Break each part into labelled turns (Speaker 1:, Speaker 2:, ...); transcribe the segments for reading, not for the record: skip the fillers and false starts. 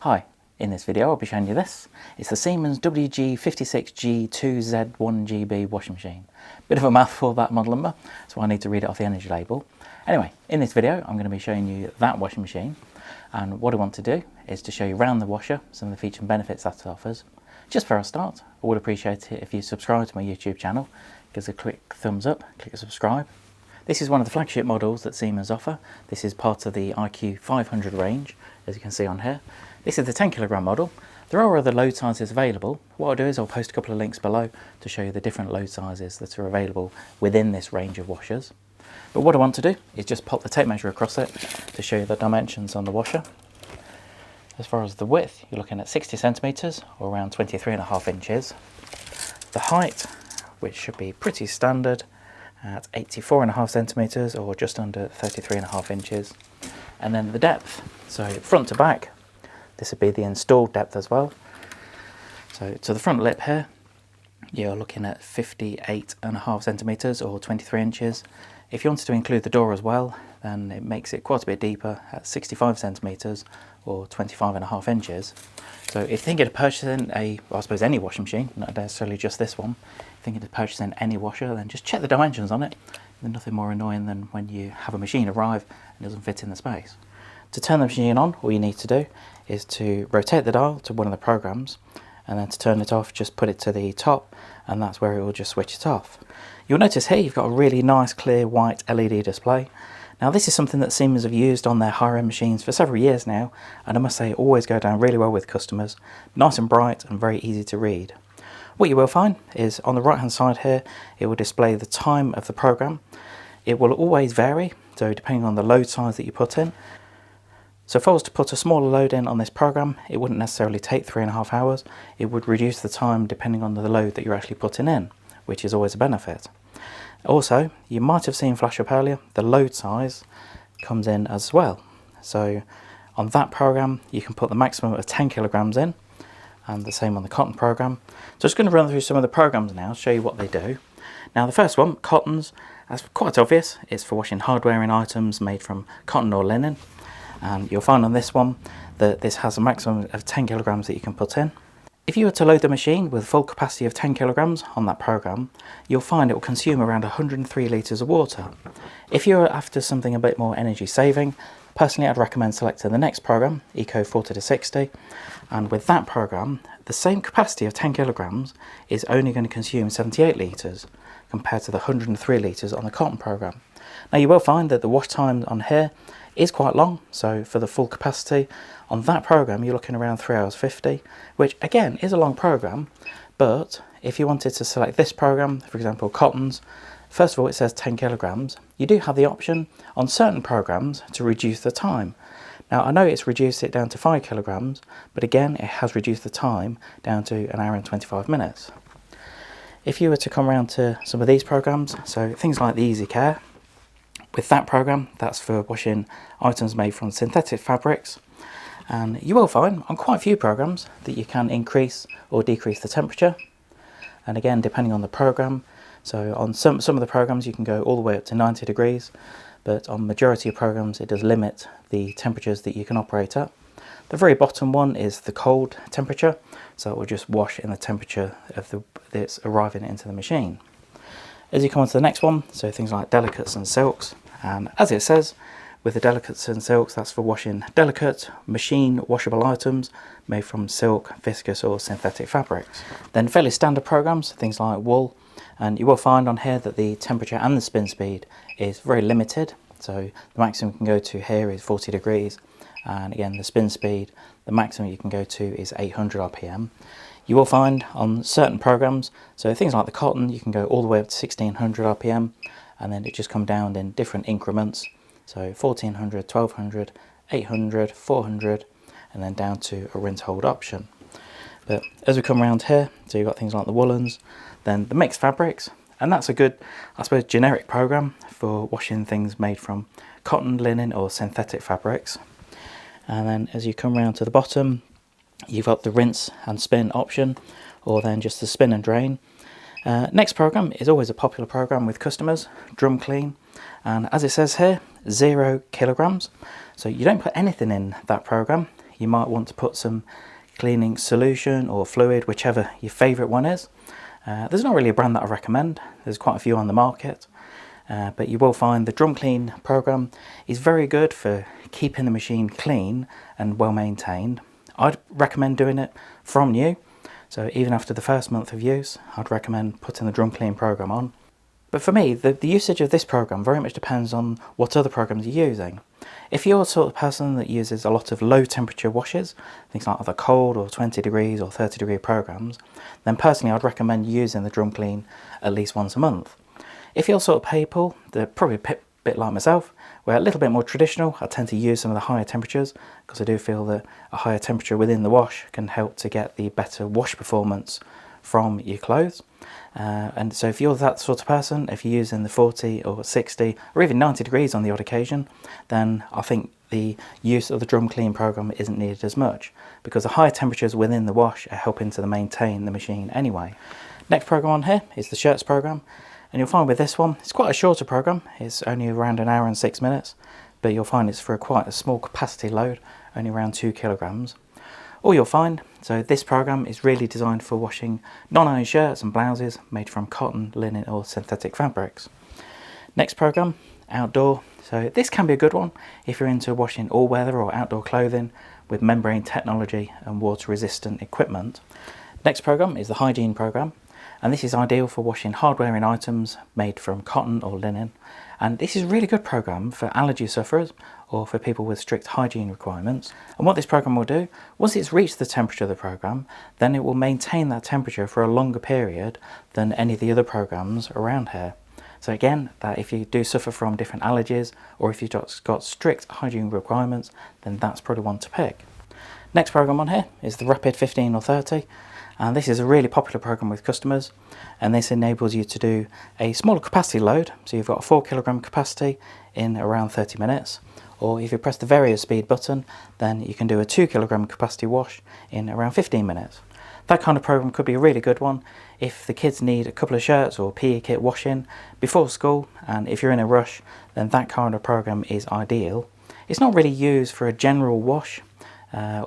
Speaker 1: Hi, in this video I'll be showing you this. It's the Siemens WG56G2Z1GB washing machine. Bit of a mouthful, that model number, so I need to read it off the energy label. Anyway, in this video I'm going to be showing you that washing machine, and what I want to do is to show you around the washer, some of the features and benefits that it offers. Just for a start, I would appreciate it if you subscribe to my YouTube channel, give us a quick thumbs up, click subscribe. This is one of the flagship models that Siemens offer. This is part of the IQ500 range, as you can see on here. This is the 10 kilogram model. There are other load sizes available. What I'll do is I'll post a couple of links below to show you the different load sizes that are available within this range of washers. But what I want to do is just pop the tape measure across it to show you the dimensions on the washer. As far as the width, you're looking at 60 centimeters or around 23.5 inches. The height, which should be pretty standard, at 84.5 centimeters or just under 33.5 inches. And then the depth, so front to back, this would be the installed depth as well. So to the front lip here, you're looking at 58.5 centimeters or 23 inches. If you wanted to include the door as well, then it makes it quite a bit deeper at 65 centimeters or 25.5 inches. So if you're thinking of purchasing I suppose any washing machine, not necessarily just this one, if you're thinking of purchasing any washer, then just check the dimensions on it. There's nothing more annoying than when you have a machine arrive and it doesn't fit in the space. To turn the machine on, all you need to do is to rotate the dial to one of the programs, and then to turn it off, just put it to the top, and that's where it will just switch it off. You'll notice here you've got a really nice clear white LED display. Now this is something that Siemens have used on their higher end machines for several years now, and I must say it always go down really well with customers. Nice and bright and very easy to read. What you will find is on the right hand side here, it will display the time of the program. It will always vary, so depending on the load size that you put in. So if I was to put a smaller load in on this program, it wouldn't necessarily take 3.5 hours. It would reduce the time depending on the load that you're actually putting in, which is always a benefit. Also, you might have seen flash up earlier, the load size comes in as well. So on that program, you can put the maximum of 10 kilograms in, and the same on the cotton program. So I'm just going to run through some of the programs now, show you what they do. Now the first one, cottons, that's quite obvious. It's for washing hardware and items made from cotton or linen. And you'll find on this one that this has a maximum of 10 kilograms that you can put in. If you were to load the machine with full capacity of 10 kilograms on that program, you'll find it will consume around 103 litres of water. If you're after something a bit more energy saving, personally I'd recommend selecting the next program, Eco 40-60, and with that program, the same capacity of 10 kilograms is only going to consume 78 litres compared to the 103 litres on the cotton program. Now you will find that the wash time on here is quite long, so for the full capacity on that program you're looking around 3 hours 50, which again is a long program. But if you wanted to select this program, for example cottons, first of all it says 10 kilograms. You do have the option on certain programs to reduce the time. Now I know it's reduced it down to 5 kilograms, but again it has reduced the time down to 1 hour and 25 minutes. If you were to come around to some of these programs, so things like the Easy Care, with that program, that's for washing items made from synthetic fabrics, and you will find on quite a few programs that you can increase or decrease the temperature, and again depending on the program. So on some of the programs you can go all the way up to 90 degrees, but on majority of programs it does limit the temperatures that you can operate at. The very bottom one is the cold temperature, so it will just wash in the temperature of that's arriving into the machine. As you come on to the next one, so things like delicates and silks, and as it says, with the delicates and silks, that's for washing delicate, machine washable items made from silk, viscose or synthetic fabrics. Then fairly standard programs, things like wool, and you will find on here that the temperature and the spin speed is very limited. So the maximum you can go to here is 40 degrees, and again the spin speed, the maximum you can go to is 800 RPM. You will find on certain programs, so things like the cotton, you can go all the way up to 1600 RPM, and then it just comes down in different increments. So 1400, 1200, 800, 400, and then down to a rinse hold option. But as we come around here, so you've got things like the woolens, then the mixed fabrics, and that's a good, I suppose, generic program for washing things made from cotton, linen or synthetic fabrics. And then as you come around to the bottom, you've got the rinse and spin option, or then just the spin and drain. Next program is always a popular program with customers, drum clean, and as it says here, 0 kilograms. So you don't put anything in that program. you might want to put some cleaning solution or fluid, whichever your favourite one is. There's not really a brand that I recommend, there's quite a few on the market, but you will find the Drum Clean program is very good for keeping the machine clean and well maintained. I'd recommend doing it from new, so even after the first month of use, I'd recommend putting the Drum Clean program on. But for me, the usage of this program very much depends on what other programs you're using. If you're the sort of person that uses a lot of low temperature washes, things like either cold or 20 degrees or 30 degree programs, then personally I'd recommend using the Drum Clean at least once a month. If you're the sort of people that are probably a bit like myself, we're a little bit more traditional, I tend to use some of the higher temperatures because I do feel that a higher temperature within the wash can help to get the better wash performance from your clothes. And so if you're that sort of person, if you're using the 40 or 60 or even 90 degrees on the odd occasion, then I think the use of the Drum Clean program isn't needed as much, because the higher temperatures within the wash are helping to maintain the machine anyway. Next program on here is the shirts program, and you'll find with this one, it's quite a shorter program, it's only around 1 hour and 6 minutes, but you'll find it's for quite a small capacity load, only around 2 kilograms. All you'll find, so this program is really designed for washing non-iron shirts and blouses made from cotton, linen or synthetic fabrics. Next program, outdoor. So this can be a good one if you're into washing all weather or outdoor clothing with membrane technology and water resistant equipment. Next program is the hygiene program, and this is ideal for washing hardware and items made from cotton or linen. And this is a really good program for allergy sufferers or for people with strict hygiene requirements. And what this program will do, once it's reached the temperature of the program, then it will maintain that temperature for a longer period than any of the other programs around here. So again, that if you do suffer from different allergies or if you've got strict hygiene requirements, then that's probably one to pick. Next program on here is the Rapid 15 or 30. And this is a really popular program with customers, and this enables you to do a smaller capacity load, so you've got a 4 kilogram capacity in around 30 minutes, or if you press the various speed button, then you can do a 2 kilogram capacity wash in around 15 minutes. That kind of program could be a really good one if the kids need a couple of shirts or PE kit washing before school, and if you're in a rush, then that kind of program is ideal. It's not really used for a general wash,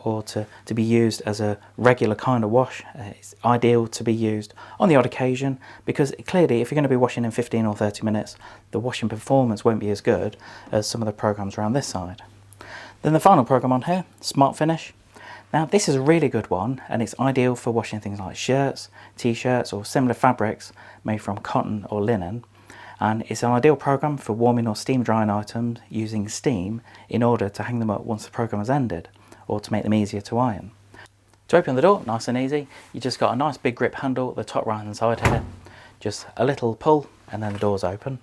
Speaker 1: or to be used as a regular kind of wash. It's ideal to be used on the odd occasion, because clearly if you're going to be washing in 15 or 30 minutes, the washing performance won't be as good as some of the programs around this side. Then the final program on here, Smart Finish. Now this is a really good one, and it's ideal for washing things like shirts, t-shirts or similar fabrics made from cotton or linen. And it's an ideal program for warming or steam drying items using steam in order to hang them up once the program has ended, or to make them easier to iron. To open the door, nice and easy, you just got a nice big grip handle at the top right hand side here, just a little pull and then the door's open.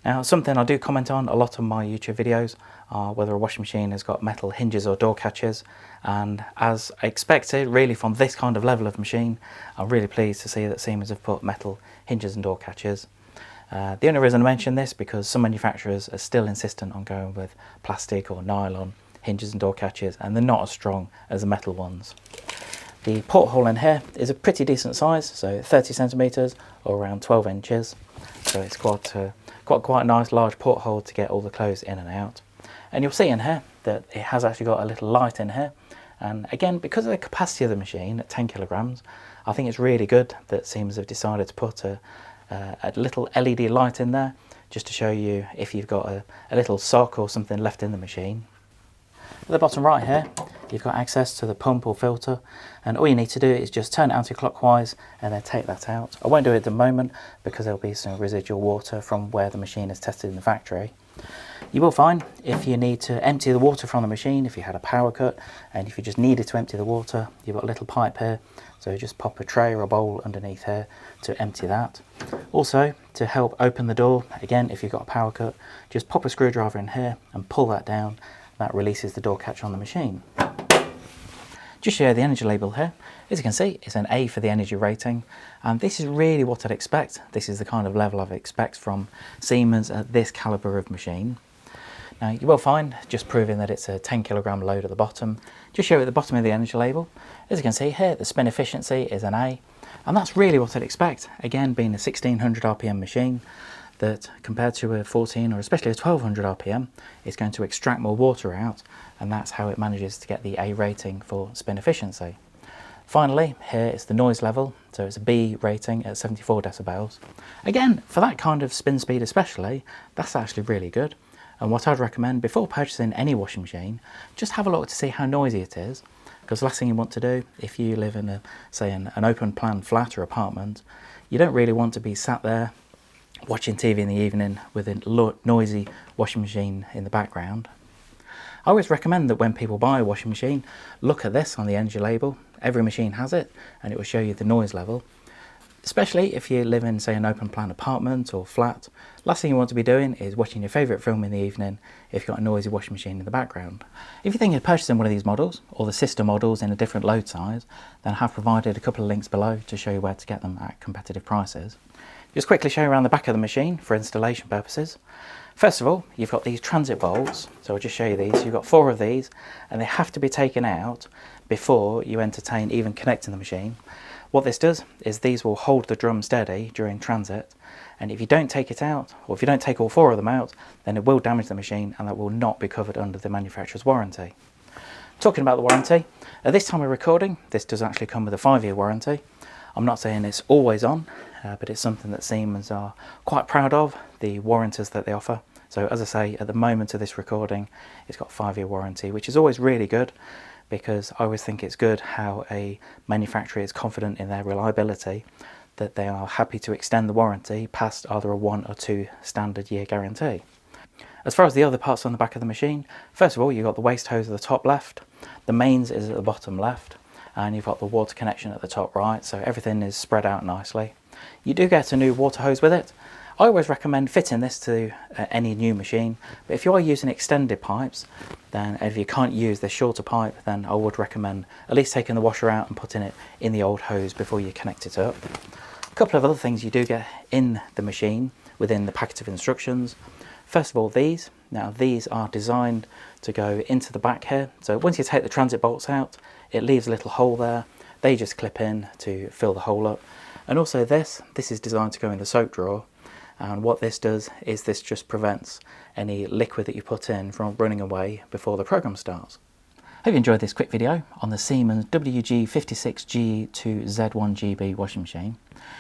Speaker 1: Now something I do comment on a lot of my YouTube videos are whether a washing machine has got metal hinges or door catches, and as expected really from this kind of level of machine, I'm really pleased to see that Siemens have put metal hinges and door catches. The only reason I mention this because some manufacturers are still insistent on going with plastic or nylon hinges and door catches, and they're not as strong as the metal ones. The porthole in here is a pretty decent size, so 30 centimeters or around 12 inches. So it's quite a nice large porthole to get all the clothes in and out. And you'll see in here that it has actually got a little light in here. And again, because of the capacity of the machine at 10 kilograms, I think it's really good that Siemens have decided to put a little LED light in there, just to show you if you've got a little sock or something left in the machine. At the bottom right here, you've got access to the pump or filter, and all you need to do is just turn it anti-clockwise and then take that out. I won't do it at the moment because there'll be some residual water from where the machine is tested in the factory. You will find if you need to empty the water from the machine, if you had a power cut and if you just needed to empty the water, you've got a little pipe here, so just pop a tray or a bowl underneath here to empty that. Also, to help open the door, again if you've got a power cut, just pop a screwdriver in here and pull that down. That releases the door catch on the machine. Just show you the energy label here. As you can see, it's an A for the energy rating, and this is really what I'd expect. This is the kind of level I'd expect from Siemens at this calibre of machine. Now you will find, just proving that it's a 10 kilogram load at the bottom, just show you at the bottom of the energy label. As you can see here, the spin efficiency is an A, and that's really what I'd expect. Again, being a 1600 RPM machine, that compared to a 14 or especially a 1200 RPM, it's going to extract more water out, and that's how it manages to get the A rating for spin efficiency. Finally, here is the noise level, so it's a B rating at 74 decibels. Again, for that kind of spin speed especially, that's actually really good. And what I'd recommend before purchasing any washing machine, just have a look to see how noisy it is, because the last thing you want to do, if you live in an open plan flat or apartment, you don't really want to be sat there watching TV in the evening with a noisy washing machine in the background. I always recommend that when people buy a washing machine, look at this on the energy label. Every machine has it, and it will show you the noise level. Especially if you live in, say, an open plan apartment or flat, last thing you want to be doing is watching your favourite film in the evening if you've got a noisy washing machine in the background. If you're thinking of purchasing one of these models, or the sister models in a different load size, then I have provided a couple of links below to show you where to get them at competitive prices. Just quickly show you around the back of the machine for installation purposes. First of all, you've got these transit bolts, so I'll just show you these. You've got 4 of these, and they have to be taken out before you entertain even connecting the machine. What this does is these will hold the drum steady during transit, and if you don't take it out, or if you don't take all 4 of them out, then it will damage the machine, and that will not be covered under the manufacturer's warranty. Talking about the warranty, at this time of recording, this does actually come with a 5-year warranty. I'm not saying it's always on, but it's something that Siemens are quite proud of, the warranties that they offer. So as I say, at the moment of this recording, it's got a 5-year warranty, which is always really good, because I always think it's good how a manufacturer is confident in their reliability, that they are happy to extend the warranty past either a 1 or 2 standard year guarantee. As far as the other parts on the back of the machine, first of all, you've got the waste hose at the top left, the mains is at the bottom left, and you've got the water connection at the top right, so everything is spread out nicely. You do get a new water hose with it. I always recommend fitting this to any new machine, but if you are using extended pipes, then if you can't use the shorter pipe, then I would recommend at least taking the washer out and putting it in the old hose before you connect it up. A couple of other things you do get in the machine within the packet of instructions. First of all, these. Now these are designed to go into the back here, so once you take the transit bolts out, it leaves a little hole there. They just clip in to fill the hole up. And also this is designed to go in the soap drawer, and what this does is this just prevents any liquid that you put in from running away before the program starts. Hope you enjoyed this quick video on the Siemens WG56G2Z1GB washing machine.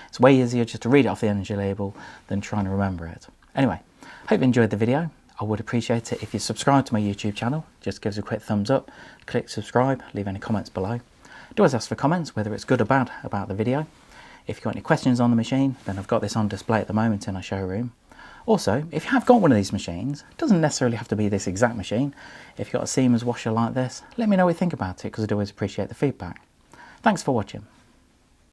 Speaker 1: It's way easier just to read it off the energy label than trying to remember it. Anyway, hope you enjoyed the video. I would appreciate it if you subscribe to my YouTube channel. Just give us a quick thumbs up, click subscribe, leave any comments below. Do always ask for comments, whether it's good or bad about the video. If you've got any questions on the machine, then I've got this on display at the moment in our showroom. Also, if you have got one of these machines, it doesn't necessarily have to be this exact machine. If you've got a Siemens washer like this, let me know what you think about it, because I'd always appreciate the feedback. Thanks for watching.